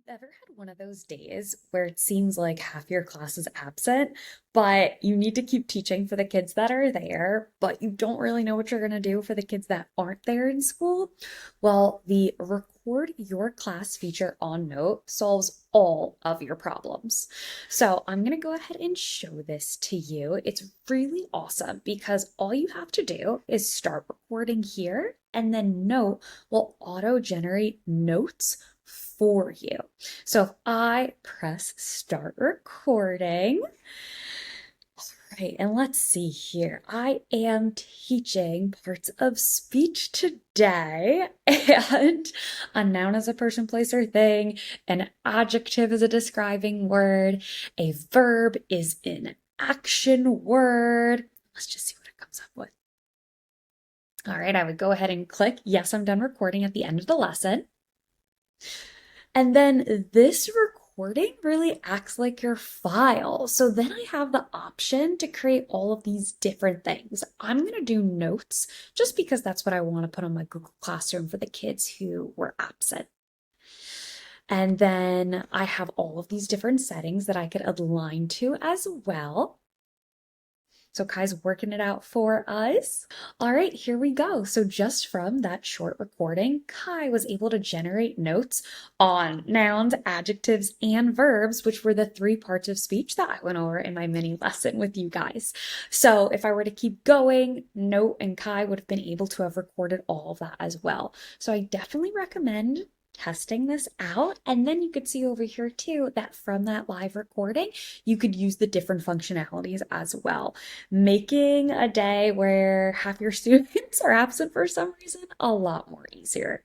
Ever had one of those days where it seems like half your class is absent, but you need to keep teaching for the kids that are there, but you don't really know what you're going to do for the kids that aren't there in school? Well, the Record Your Class feature on Note solves all of your problems. So I'm going to go ahead and show this to you. It's really awesome because all you have to do is start recording here, and then Note will auto-generate notes for you. So if I press start recording, all right, and let's see here. I am teaching parts of speech today, and a noun is a person, place, or thing. An adjective is a describing word. A verb is an action word. Let's just see what it comes up with. All right, I would go ahead and click yes, I'm done recording at the end of the lesson. And then this recording really acts like your file. So then I have the option to create all of these different things. I'm going to do notes just because that's what I want to put on my Google Classroom for the kids who were absent. And then I have all of these different settings that I could align to as well. So Kai's working it out for us. All right, here we go. So just from that short recording, Kai was able to generate notes on nouns, adjectives, and verbs, which were the three parts of speech that I went over in my mini lesson with you guys. So if I were to keep going, Note and Kai would have been able to have recorded all of that as well. So I definitely recommend testing this out. And then you could see over here too that from that live recording, you could use the different functionalities as well, making a day where half your students are absent for some reason a lot more easier.